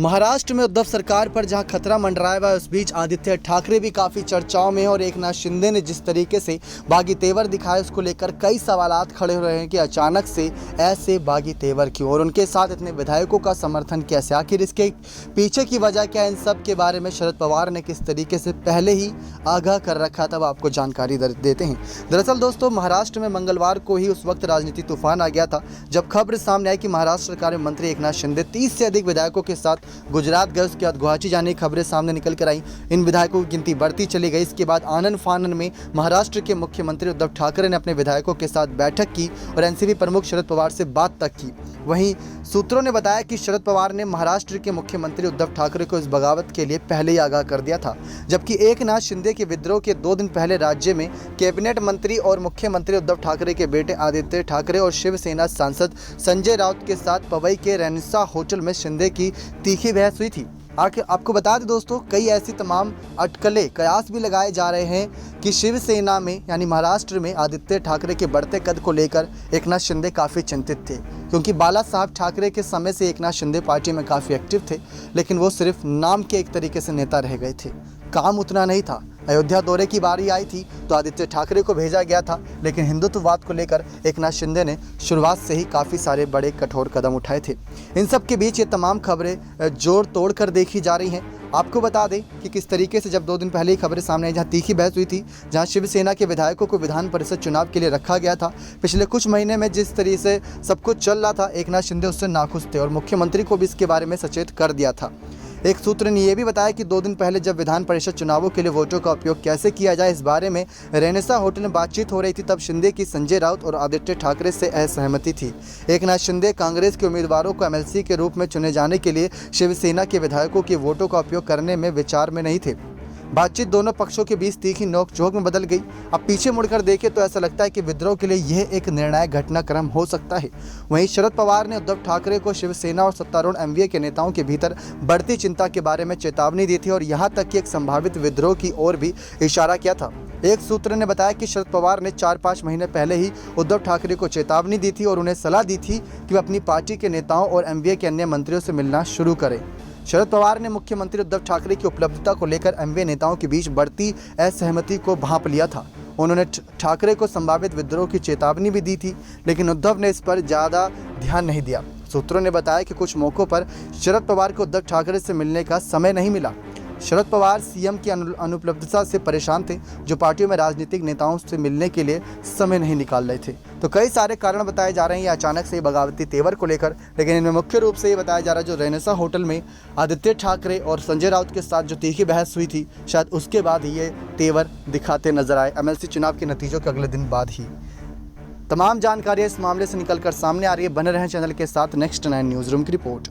महाराष्ट्र में उद्धव सरकार पर जहां खतरा मंडराया हुआ है, उस बीच आदित्य ठाकरे भी काफ़ी चर्चाओं में। और एकनाथ शिंदे ने जिस तरीके से बागी तेवर दिखाए, उसको लेकर कई सवालात खड़े हो रहे हैं कि अचानक से ऐसे बागी तेवर क्यों, और उनके साथ इतने विधायकों का समर्थन कैसे, आखिर इसके पीछे की वजह क्या है। इन सब के बारे में शरद पवार ने किस तरीके से पहले ही आगाह कर रखा था, वो आपको जानकारी देते हैं। दरअसल दोस्तों, महाराष्ट्र में मंगलवार को ही उस वक्त राजनीति तूफान आ गया था जब खबर सामने आई कि महाराष्ट्र सरकार में मंत्री एकनाथ शिंदे 30 से अधिक विधायकों के साथ गुजरात गए। उसके बाद गुवाहाटी जाने की खबरें सामने निकल कर आई। इन विधायकों की गिनती बढ़ती चली गई। इसके बाद आनन फानन में महाराष्ट्र के मुख्यमंत्री उद्धव ठाकरे ने अपने विधायकों के साथ बैठक की और एनसीपी प्रमुख शरद पवार से बात तक की। वहीं सूत्रों ने बताया कि शरद पवार ने महाराष्ट्र के मुख्यमंत्री उद्धव ठाकरे को इस बगावत के लिए पहले ही आगाह कर दिया था, जबकि एकनाथ शिंदे के विद्रोह के 2 दिन पहले राज्य में कैबिनेट मंत्री और मुख्यमंत्री उद्धव ठाकरे के बेटे आदित्य ठाकरे और शिवसेना सांसद संजय राउत के साथ पवई के रेनेसा होटल में शिंदे की तीखी बहस हुई थी। आपको बता दें दोस्तों, कई ऐसी तमाम अटकलें, कयास भी लगाए जा रहे हैं कि शिवसेना में यानी महाराष्ट्र में आदित्य ठाकरे के बढ़ते कद को लेकर एकनाथ शिंदे काफ़ी चिंतित थे, क्योंकि बाला साहब ठाकरे के समय से एकनाथ शिंदे पार्टी में काफ़ी एक्टिव थे, लेकिन वो सिर्फ नाम के एक तरीके से नेता रह गए थे, काम उतना नहीं था। अयोध्या दौरे की बारी आई थी तो आदित्य ठाकरे को भेजा गया था, लेकिन हिंदुत्ववाद को लेकर एकनाथ शिंदे ने शुरुआत से ही काफ़ी सारे बड़े कठोर कदम उठाए थे। इन सब के बीच ये तमाम खबरें जोड़ तोड़ कर देखी जा रही हैं। आपको बता दें कि किस तरीके से जब 2 दिन पहले ही खबरें सामने आई, जहां तीखी बहस हुई थी, जहां शिवसेना के विधायकों को विधान परिषद चुनाव के लिए रखा गया था। पिछले कुछ महीने में जिस तरीके से सब कुछ चल रहा था, एकनाथ शिंदे उससे नाखुश थे और मुख्यमंत्री को भी इसके बारे में सचेत कर दिया था। एक सूत्र ने यह भी बताया कि 2 दिन पहले जब विधान परिषद चुनावों के लिए वोटों का उपयोग कैसे किया जाए, इस बारे में रेनेसा होटल में बातचीत हो रही थी, तब शिंदे की संजय राउत और आदित्य ठाकरे से असहमति थी। एकनाथ शिंदे कांग्रेस के उम्मीदवारों को एमएलसी के रूप में चुने जाने के लिए शिवसेना के विधायकों के वोटों का उपयोग करने में विचार में नहीं थे। बातचीत दोनों पक्षों के बीच तीखी नोकझोंक में बदल गई। अब पीछे मुड़कर देखें तो ऐसा लगता है कि विद्रोह के लिए यह एक निर्णायक घटनाक्रम हो सकता है। वहीं शरद पवार ने उद्धव ठाकरे को शिवसेना और सत्तारूढ़ एमवीए के नेताओं के भीतर बढ़ती चिंता के बारे में चेतावनी दी थी और यहां तक कि एक संभावित विद्रोह की ओर भी इशारा किया था। एक सूत्र ने बताया कि शरद पवार ने 4-5 महीने पहले ही उद्धव ठाकरे को चेतावनी दी थी और उन्हें सलाह दी थी कि वे अपनी पार्टी के नेताओं और एमवीए के अन्य मंत्रियों से मिलना शुरू करें। शरद पवार ने मुख्यमंत्री उद्धव ठाकरे की उपलब्धता को लेकर एमवीए नेताओं के बीच बढ़ती असहमति को भांप लिया था। उन्होंने ठाकरे को संभावित विद्रोह की चेतावनी भी दी थी, लेकिन उद्धव ने इस पर ज़्यादा ध्यान नहीं दिया। सूत्रों ने बताया कि कुछ मौक़ों पर शरद पवार को उद्धव ठाकरे से मिलने का समय नहीं मिला। शरद पवार सीएम की अनुपलब्धता से परेशान थे, जो पार्टियों में राजनीतिक नेताओं से मिलने के लिए समय नहीं निकाल रहे थे। तो कई सारे कारण बताए जा रहे हैं अचानक से बगावती तेवर को लेकर, लेकिन इनमें मुख्य रूप से ये बताया जा रहा है जो रेनेसा होटल में आदित्य ठाकरे और संजय राउत के साथ जो तीखी बहस हुई थी, शायद उसके बाद ये तेवर दिखाते नजर आए, एमएलसी चुनाव के नतीजों के अगले दिन बाद ही। तमाम जानकारियाँ इस मामले से निकल कर सामने आ रही है। बने रहें चैनल के साथ। नेक्स्ट 9 न्यूज़ रूम की रिपोर्ट।